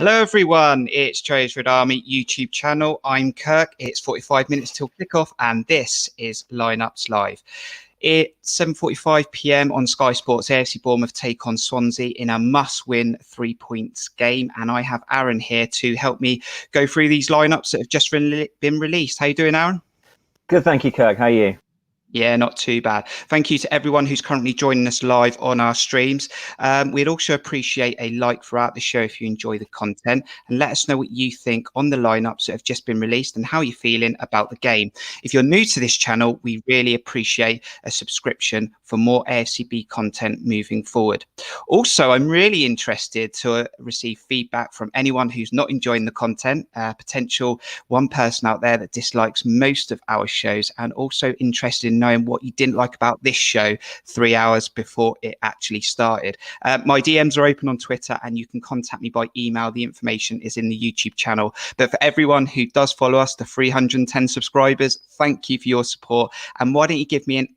Hello everyone, it's Cherries Army YouTube channel. I'm Kirk. It's 45 minutes till kickoff and this is Lineups Live. It's 7:45 p.m. on Sky Sports. AFC Bournemouth take on Swansea in a must-win 3 points game, and I have Aaron here to help me go through these lineups that have just been released. How you doing, Aaron? Good, thank you, Kirk. How are you? Yeah, not too bad. Thank you to everyone who's currently joining us live on our streams. We'd also appreciate a like throughout the show if you enjoy the content, and let us know what you think on the lineups that have just been released and how you're feeling about the game. If you're new to this channel, we really appreciate a subscription for more AFCB content moving forward. Also, I'm really interested to receive feedback from anyone who's not enjoying the content, potential one person out there that dislikes most of our shows, and also interested in knowing what you didn't like about this show 3 hours before it actually started. My DMs are open on Twitter and you can contact me by email. The information is in the YouTube channel. But for everyone who does follow us, the 310 subscribers, thank you for your support. And why don't you give me and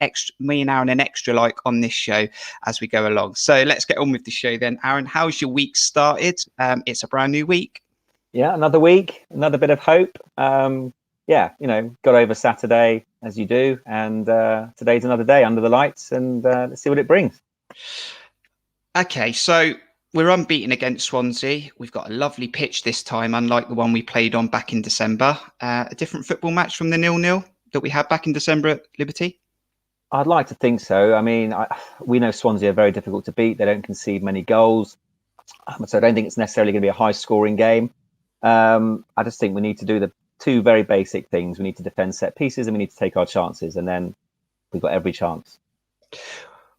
Aaron an extra like on this show as we go along. So let's get on with the show then. Aaron, how's your week started? It's a brand new week. Yeah, another week, another bit of hope. Yeah, got over Saturday as you do, and today's another day under the lights, and let's see what it brings. Okay, so we're unbeaten against Swansea. We've got a lovely pitch this time, unlike the one we played on back in December. A different football match from the 0-0 that we had back in December at Liberty? I'd like to think so. I mean, we know Swansea are very difficult to beat. They don't concede many goals. So I don't think it's necessarily going to be a high-scoring game. I just think we need to do the two very basic things. We need to defend set pieces and we need to take our chances, and then we've got every chance.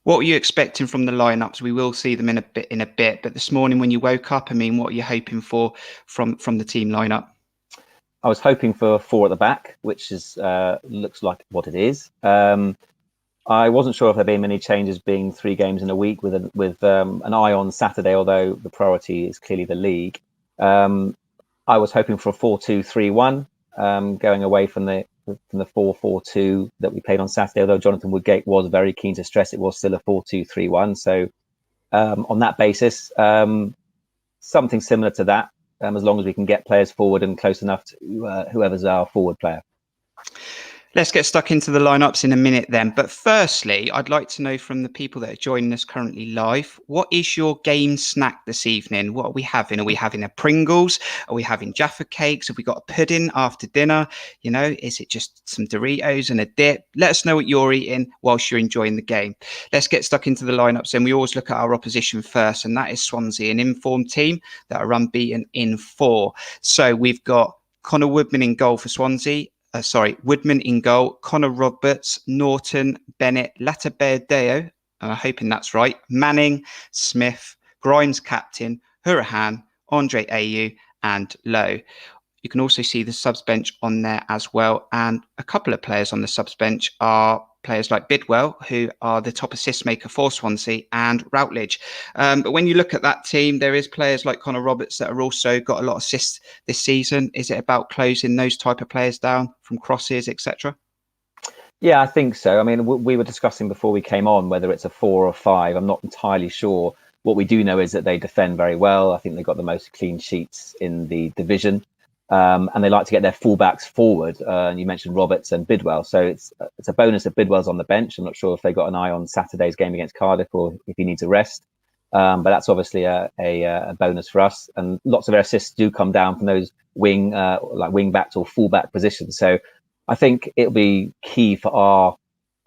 What were you expecting from the lineups? We will see them in a bit, but this morning when you woke up, I mean, what are you hoping for from the team lineup? I was hoping for 4 at the back, which is looks like what it is. I wasn't sure if there'd be many changes, being 3 games in a week with an eye on Saturday, although the priority is clearly the league. I was hoping for a 4-2-3-1, going away from the 4-4-2 that we played on Saturday, although Jonathan Woodgate was very keen to stress it was still a 4-2-3-1. So on that basis, something similar to that, as long as we can get players forward and close enough to whoever's our forward player. Let's get stuck into the lineups in a minute then. But firstly, I'd like to know from the people that are joining us currently live, what is your game snack this evening? What are we having? Are we having a Pringles? Are we having Jaffa cakes? Have we got a pudding after dinner? Is it just some Doritos and a dip? Let us know what you're eating whilst you're enjoying the game. Let's get stuck into the lineups. And we always look at our opposition first, and that is Swansea, an informed team that are unbeaten in 4. So we've got Connor Woodman in goal for Swansea. Woodman in goal, Connor Roberts, Norton, Bennett, Lataberdeo, I'm hoping that's right, Manning, Smith, Grimes captain, Hurahan, Andre Ayew, and Lowe. You can also see the subs bench on there as well, and a couple of players on the subs bench are players like Bidwell, who are the top assist maker for Swansea, and Routledge. But when you look at that team, there is players like Connor Roberts that are also got a lot of assists this season. Is it about closing those type of players down from crosses, etc.? Yeah, I think so. I mean, we were discussing before we came on whether it's a 4 or 5. I'm not entirely sure. What we do know is that they defend very well. I think they've got the most clean sheets in the division. And they like to get their fullbacks forward. And you mentioned Roberts and Bidwell, so it's a bonus that Bidwell's on the bench. I'm not sure if they got an eye on Saturday's game against Cardiff or if he needs a rest. But that's obviously a bonus for us. And lots of their assists do come down from those wing backs or fullback positions. So I think it'll be key for our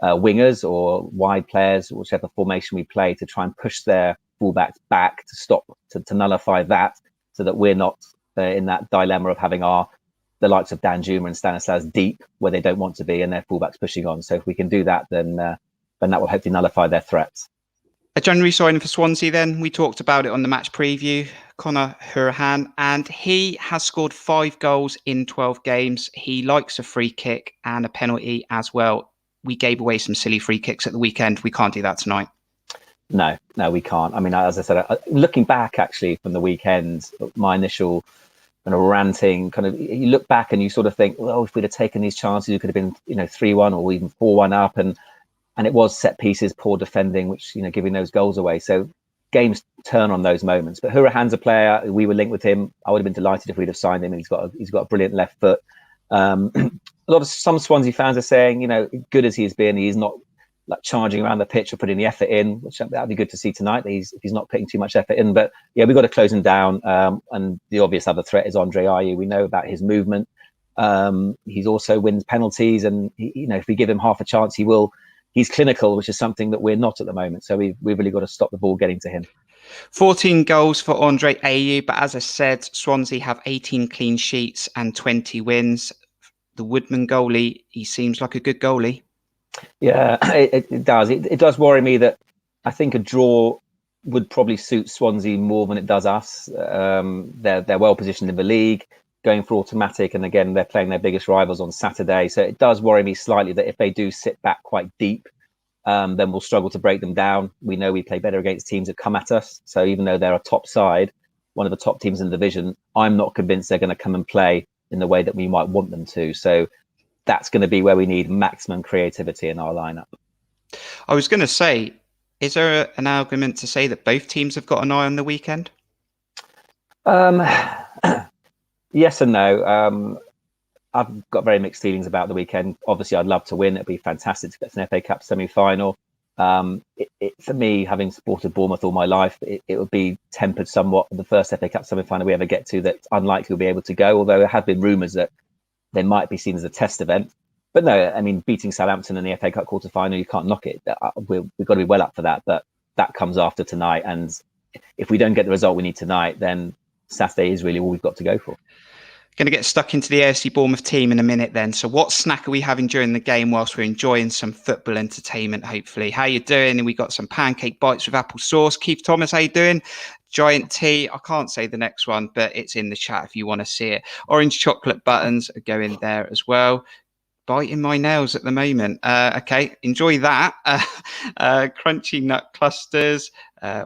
wingers or wide players, whichever formation we play, to try and push their fullbacks back to nullify that, so that we're not in that dilemma of having the likes of Dan Juma and Stanislas deep where they don't want to be and their fullbacks pushing on. So if we can do that, then that will hopefully nullify their threats. A January signing for Swansea then. We talked about it on the match preview, Connor Hurahan, and he has scored 5 goals in 12 games. He likes a free kick and a penalty as well. We gave away some silly free kicks at the weekend. We can't do that tonight. No, we can't. I mean, as I said, looking back actually from the weekend, my initial kind of ranting, you look back and you sort of think, well, if we'd have taken these chances, it could have been 3-1 or even 4-1 up, and it was set pieces, poor defending, which giving those goals away. So games turn on those moments. But Hurahan's a player. We were linked with him. I would have been delighted if we'd have signed him. He's got a brilliant left foot. Some Swansea fans are saying, good as he's been, he's not like charging around the pitch or putting the effort in, which that'd be good to see tonight. If he's not putting too much effort in, but yeah, we've got to close him down. And the obvious other threat is Andre Ayew. We know about his movement. He's also wins penalties, and if we give him half a chance, he will. He's clinical, which is something that we're not at the moment. So we've really got to stop the ball getting to him. 14 goals for Andre Ayew, but as I said, Swansea have 18 clean sheets and 20 wins. The Woodman goalie, he seems like a good goalie. Yeah, it does. It does worry me that I think a draw would probably suit Swansea more than it does us. They're well positioned in the league, going for automatic, and again they're playing their biggest rivals on Saturday. So it does worry me slightly that if they do sit back quite deep, then we'll struggle to break them down. We know we play better against teams that come at us. So even though they're a top side, one of the top teams in the division, I'm not convinced they're going to come and play in the way that we might want them to. So that's going to be where we need maximum creativity in our lineup. I was going to say, is there an argument to say that both teams have got an eye on the weekend? Yes and no. I've got very mixed feelings about the weekend. Obviously, I'd love to win. It'd be fantastic to get to an FA Cup semi-final. For me, having supported Bournemouth all my life, it would be tempered somewhat. The first FA Cup semi-final we ever get to, that's unlikely we'll be able to go, although there have been rumours that they might be seen as a test event. But no, I mean, beating Southampton in the FA Cup quarter-final, you can't knock it. We've got to be well up for that, but that comes after tonight. And if we don't get the result we need tonight, then Saturday is really all we've got to go for. Going to get stuck into the AFC Bournemouth team in a minute then. So what snack are we having during the game whilst we're enjoying some football entertainment, hopefully? How you doing? And we got some pancake bites with apple sauce. Keith Thomas, how you doing? Giant tea. I can't say the next one, but it's in the chat if you want to see it. Orange chocolate buttons are going there as well. Biting my nails at the moment. Okay, enjoy that. Crunchy nut clusters.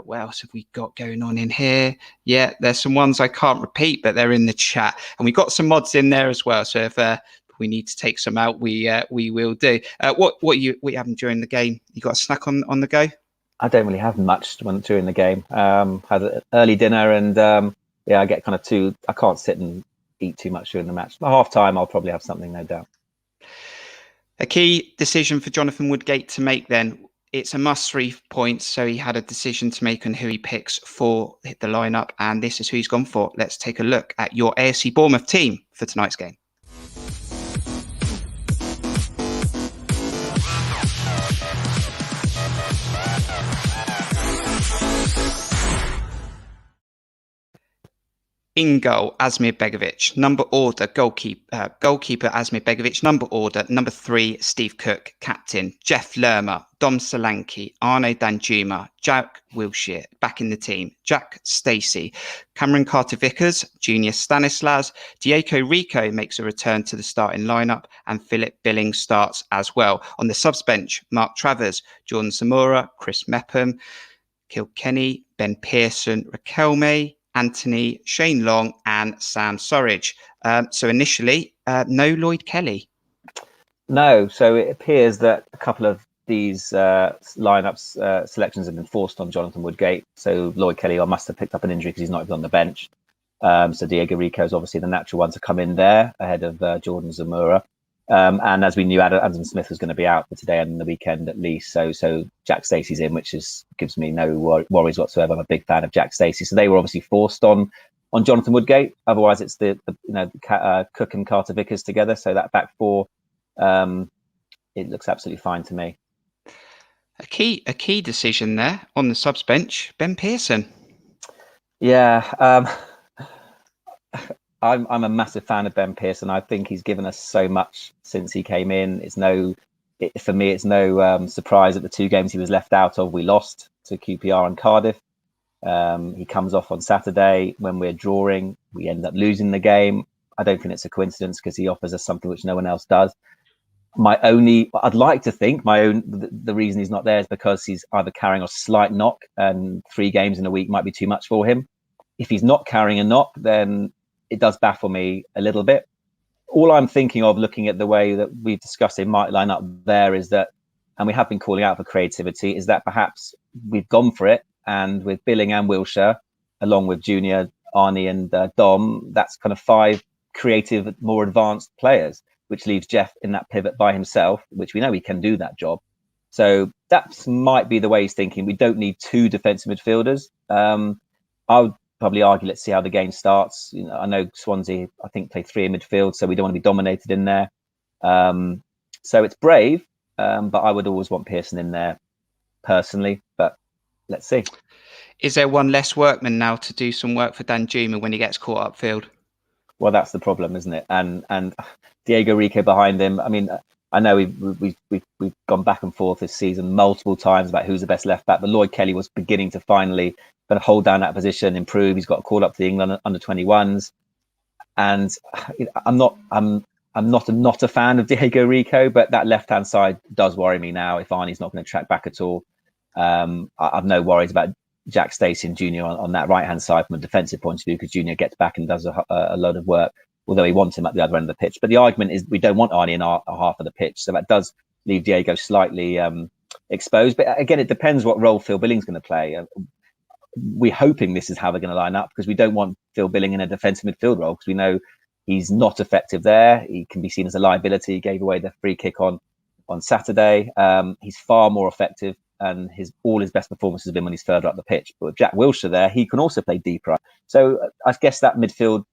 What else have we got going on in here? Yeah, there's some ones I can't repeat, but they're in the chat. And we got some mods in there as well. So if we need to take some out, we will do. What are you having during the game? You got a snack on the go? I don't really have much during the game. Had an early dinner, and I get kind of I can't sit and eat too much during the match. By half time, I'll probably have something, no doubt. A key decision for Jonathan Woodgate to make then. It's a must 3 points, so he had a decision to make on who he picks for the lineup, and this is who he's gone for. Let's take a look at your AFC Bournemouth team for tonight's game. In goal, Asmir Begovic. Number order, goalkeeper Asmir Begovic. Number order, number 3, Steve Cook. Captain, Jeff Lerma, Dom Solanke, Arno Danjuma, Jack Wilshere. Back in the team, Jack Stacey, Cameron Carter-Vickers, Junior Stanislas, Diego Rico makes a return to the starting lineup, and Philip Billing starts as well. On the subs bench, Mark Travers, Jordan Zamora, Chris Mepham, Kilkenny, Ben Pearson, Raquelme, Anthony, Shane Long, and Sam Surridge. So initially, no Lloyd Kelly. No. So it appears that a couple of these lineups selections have been forced on Jonathan Woodgate. So Lloyd Kelly must have picked up an injury because he's not even on the bench. So Diego Rico is obviously the natural one to come in there ahead of Jordan Zamora. And as we knew, Adam Smith was going to be out for today and the weekend at least. So Jack Stacey's in, which gives me no worries whatsoever. I'm a big fan of Jack Stacey. So they were obviously forced on Jonathan Woodgate. Otherwise, it's the Cook and Carter Vickers together. So that back four, it looks absolutely fine to me. A key decision there on the subs bench, Ben Pearson. Yeah. I'm a massive fan of Ben Pearson. I think he's given us so much since he came in. For me, it's no surprise that the 2 games he was left out of, we lost to QPR and Cardiff. He comes off on Saturday when we're drawing. We end up losing the game. I don't think it's a coincidence because he offers us something which no one else does. I'd like to think the reason he's not there is because he's either carrying a slight knock and 3 games in a week might be too much for him. If he's not carrying a knock, then it does baffle me a little bit. All I'm thinking of, looking at the way that we've discussed it might line up there, is that, and we have been calling out for creativity, is that perhaps we've gone for it, and with Billing and Wilshere, along with Junior, Arnie, and Dom, that's kind of 5 creative, more advanced players, which leaves Jeff in that pivot by himself, which we know he can do that job. So that might be the way he's thinking. We don't need 2 defensive midfielders. I would probably argue, let's see how the game starts. You know, I know Swansea, I think, play 3 in midfield, so we don't want to be dominated in there. So it's brave, but I would always want Pearson in there personally. But let's see. Is there one less workman now to do some work for Dan Juma when he gets caught upfield? Well, that's the problem, isn't it? And Diego Rico behind him. I mean, I know we've gone back and forth this season multiple times about who's the best left back, but Lloyd Kelly was beginning to finally kind of hold down that position, improve. He's got a call up to the England under 21s, and I'm not a fan of Diego Rico, but that left hand side does worry me now. If Arnie's not going to track back at all, I've no worries about Jack Stacey and Junior on that right hand side from a defensive point of view, because Junior gets back and does a load of work, although he wants him at the other end of the pitch. But the argument is we don't want Arnie in our half of the pitch, so that does leave Diego slightly exposed. But again, it depends what role Phil Billing's going to play. We're hoping this is how they're going to line up, because we don't want Phil Billing in a defensive midfield role, because we know he's not effective there. He can be seen as a liability. He gave away the free kick on Saturday. He's far more effective, and all his best performances have been when he's further up the pitch. But with Jack Wilshere there, he can also play deeper. So I guess that midfield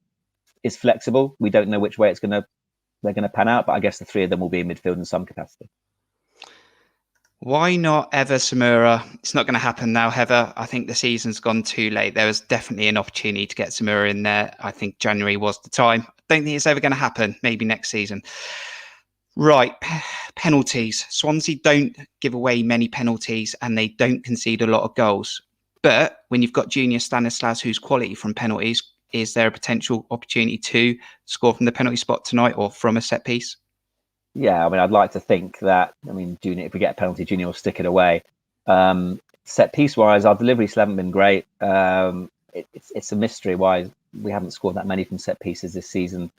is flexible. We don't know which way they're going to pan out, but I guess the 3 of them will be in midfield in some capacity. Why not Heather Samura? It's not going to happen now, Heather. I think the season's gone too late. There was definitely an opportunity to get Samura in there. I think January was the time. I don't think it's ever going to happen. Maybe next season. Right, penalties. Swansea don't give away many penalties, and they don't concede a lot of goals. But when you've got Junior Stanislas, who's quality from penalties, is there a potential opportunity to score from the penalty spot tonight or from a set piece? Yeah, I mean, I'd like to think that, Junior, if we get a penalty, Junior will stick it away. Set piece wise, our deliveries haven't been great. It's a mystery why we haven't scored that many from set pieces this season.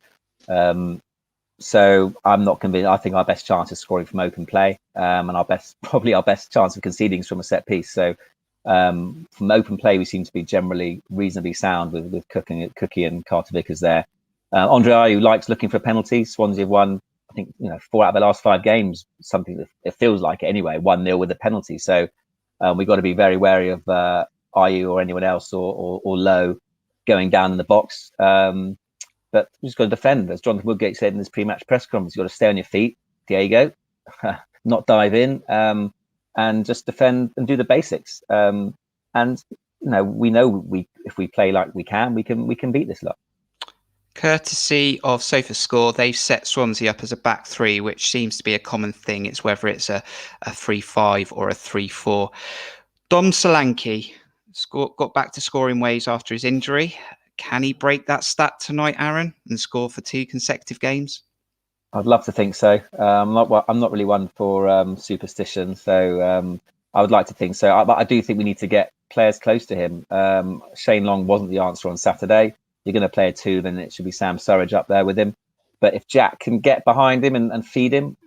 So I'm not convinced. I think our best chance is scoring from open play, and our best chance of conceding is from a set piece. So from open play, we seem to be generally reasonably sound with Cookie and Carter Vickers there. Andre Ayew likes looking for penalties. Swansea have won, I think, 4 out of the last 5 games, something that it feels like it anyway, 1-0 with a penalty. So we've got to be very wary of Ayew or anyone else or Lowe going down in the box. But we've just got to defend. As Jonathan Woodgate said in his pre-match press conference, you've got to stay on your feet, Diego, not dive in, and just defend and do the basics. And we know if we play like we can beat this lot. Courtesy of SofaScore, they've set Swansea up as a back 3, which seems to be a common thing. It's whether it's a 3-5 or a 3-4. Dom Solanke got back to scoring ways after his injury. Can he break that stat tonight, Aaron, and score for 2 consecutive games? I'd love to think so. I'm not really one for superstition, so I would like to think so. But I do think we need to get players close to him. Shane Long wasn't the answer on Saturday. You're going to play a 2, then it should be Sam Surridge up there with him. But if Jack can get behind him and feed him,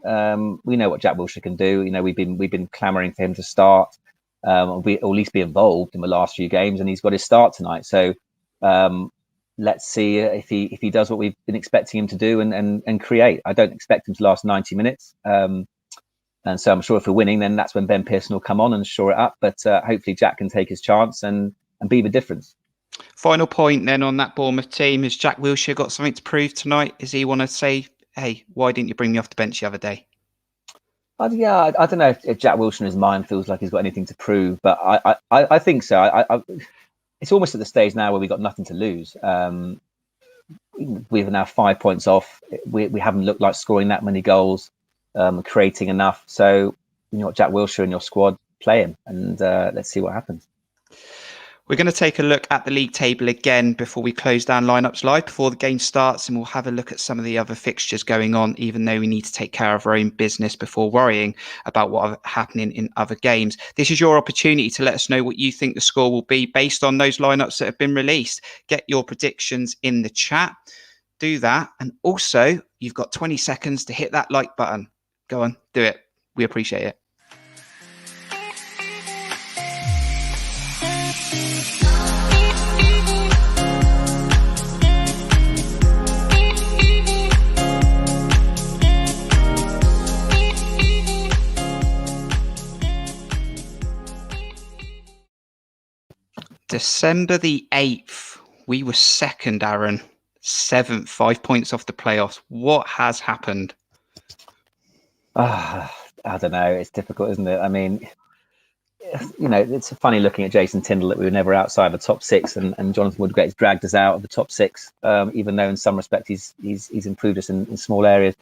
we know what Jack Wilshere can do. We've been clamouring for him to start, or at least be involved in the last few games, and he's got his start tonight. So let's see if he does what we've been expecting him to do and create. I don't expect him to last 90 minutes. And so I'm sure if we're winning, then that's when Ben Pearson will come on and shore it up. But hopefully Jack can take his chance and be the difference. Final point then on that Bournemouth team. Has Jack Wilshere got something to prove tonight? Does he want to say, hey, why didn't you bring me off the bench the other day? I don't know if Jack Wilshere in his mind feels like he's got anything to prove, but I think so. It's almost at the stage now where we've got nothing to lose. We're now 5 points off. We haven't looked like scoring that many goals, creating enough. So, Jack Wilshere in your squad, play him, and let's see what happens. We're going to take a look at the league table again before we close down lineups live before the game starts, and we'll have a look at some of the other fixtures going on, even though we need to take care of our own business before worrying about what are happening in other games. This is your opportunity to let us know what you think the score will be based on those lineups that have been released. Get your predictions in the chat. Do that. And also, you've got 20 seconds to hit that like button. Go on, do it. We appreciate it. December the 8th, we were second, Aaron. 7th, 5 points off the playoffs. What has happened? I don't know. It's difficult, isn't it? I mean, it's funny looking at Jason Tindall that we were never outside the top six, and Jonathan Woodgate has dragged us out of the top six, even though in some respects he's improved us in small areas.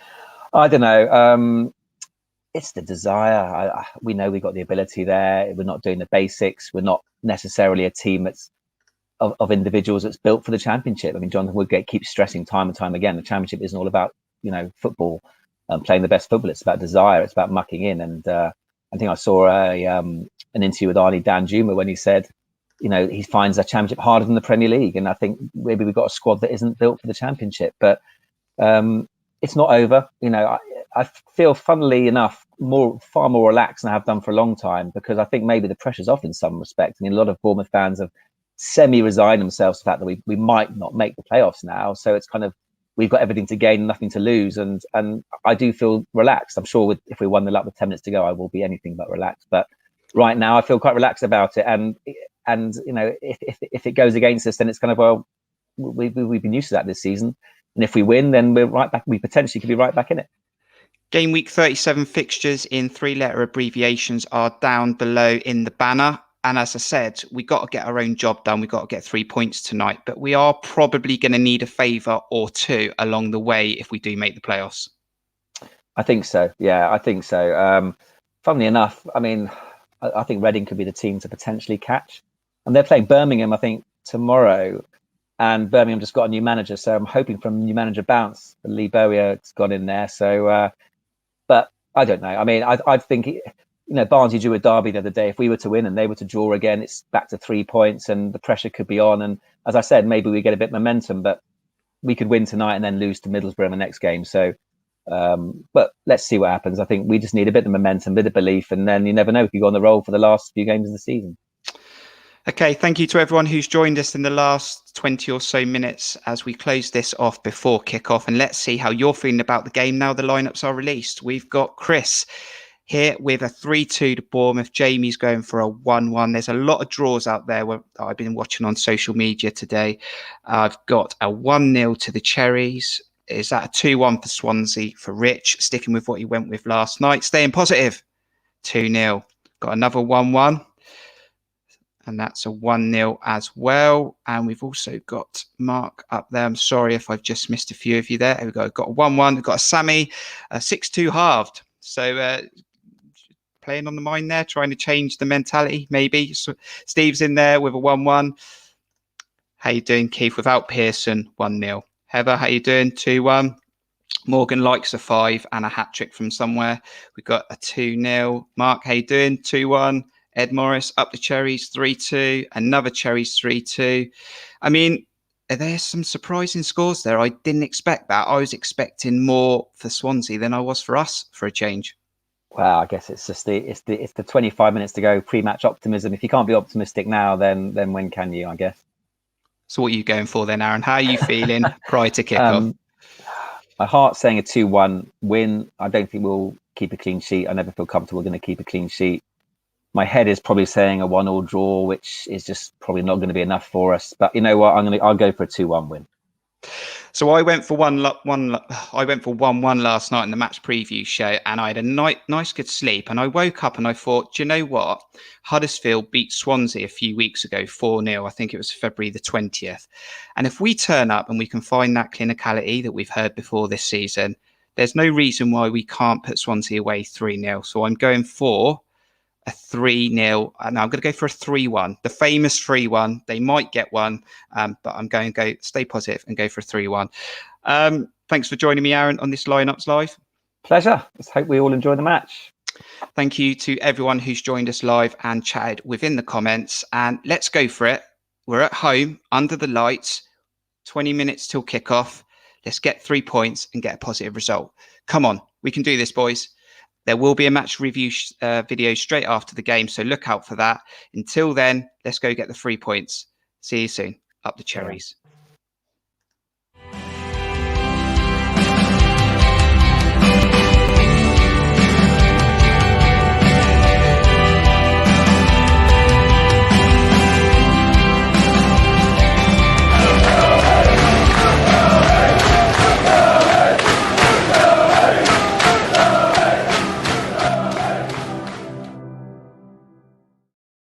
I don't know. It's the desire. We know we've got the ability there. We're not doing the basics. We're not necessarily a team that's of individuals that's built for the championship. I mean, Jonathan Woodgate keeps stressing time and time again, the championship isn't all about, football and playing the best football. It's about desire. It's about mucking in. And I think I saw an interview with Arnie Danjuma when he said, he finds the championship harder than the Premier League. And I think maybe we've got a squad that isn't built for the championship, but it's not over. I feel, funnily enough, far more relaxed than I have done for a long time, because I think maybe the pressure's off in some respect. I mean, a lot of Bournemouth fans have semi-resigned themselves to the fact that we might not make the playoffs now. So it's kind of, we've got everything to gain, nothing to lose. And I do feel relaxed. I'm sure if we won the lap with 10 minutes to go, I will be anything but relaxed. But right now I feel quite relaxed about it. And if it goes against us, then it's kind of, well, we've been used to that this season. And if we win, then we're right back. We potentially could be right back in it. Game week 37 fixtures in 3-letter abbreviations are down below in the banner. And as I said, we got to get our own job done. We got to get 3 points tonight, but we are probably going to need a favour or two along the way if we do make the playoffs. I think so. Yeah, I think so. Funnily enough, I mean, I think Reading could be the team to potentially catch. And they're playing Birmingham, I think, tomorrow. And Birmingham just got a new manager. So I'm hoping from new manager bounce. Lee Bowyer's gone in there. So, but I don't know. I mean, I think, Barnsley drew a derby the other day. If we were to win and they were to draw again, it's back to 3 points and the pressure could be on. And as I said, maybe we get a bit of momentum, but we could win tonight and then lose to Middlesbrough in the next game. So, but let's see what happens. I think we just need a bit of momentum, a bit of belief, and then you never know, we could go on the roll for the last few games of the season. Okay, thank you to everyone who's joined us in the last 20 or so minutes as we close this off before kickoff. And let's see how you're feeling about the game now the lineups are released. We've got Chris here with a 3-2 to Bournemouth. Jamie's going for a 1-1. There's a lot of draws out there that I've been watching on social media today. I've got a 1-0 to the Cherries. Is that a 2-1 for Swansea for Rich? Sticking with what he went with last night. Staying positive. 2-0. Got another 1-1. And that's a 1-0 as well. And we've also got Mark up there. I'm sorry if I've just missed a few of you there. Here we go. Got a 1-1. We've got a Sammy, a 6-2 halved. So playing on the mind there, trying to change the mentality, maybe. So Steve's in there with a 1-1. How you doing, Keith? Without Pearson, 1-0. Heather, how you doing? 2-1. Morgan likes a 5 and a hat-trick from somewhere. We've got a 2-0. Mark, how you doing? 2-1. Ed Morris up the Cherries, 3-2. Another Cherries, 3-2. I mean, are there some surprising scores there? I didn't expect that. I was expecting more for Swansea than I was for us for a change. Well, I guess it's just the 25 minutes to go pre-match optimism. If you can't be optimistic now, then when can you? I guess. So what are you going for then, Aaron? How are you feeling prior to kickoff? My heart's saying a 2-1 win. I don't think we'll keep a clean sheet. I never feel comfortable going to keep a clean sheet. My head is probably saying a 1-1 draw, which is just probably not going to be enough for us. But you know what? I'll go for a 2-1 win. So I went for 1-1 last night in the match preview show, and I had a nice good sleep. And I woke up and I thought, do you know what? Huddersfield beat Swansea a few weeks ago, 4-0. I think it was February the 20th. And if we turn up and we can find that clinicality that we've heard before this season, there's no reason why we can't put Swansea away 3-0. So I'm going for a 3-0, and I'm going to go for a 3-1, the famous 3-1. They might get one, but I'm going to go stay positive and go for a 3-1. Thanks for joining me, Aaron, on this Lineups Live. Pleasure. Let's hope we all enjoy the match. Thank you to everyone who's joined us live and chatted within the comments. And let's go for it. We're at home, under the lights, 20 minutes till kickoff. Let's get 3 points and get a positive result. Come on, we can do this, boys. There will be a match review video straight after the game, so look out for that. Until then, let's go get the 3 points. See you soon. Up the Cherries.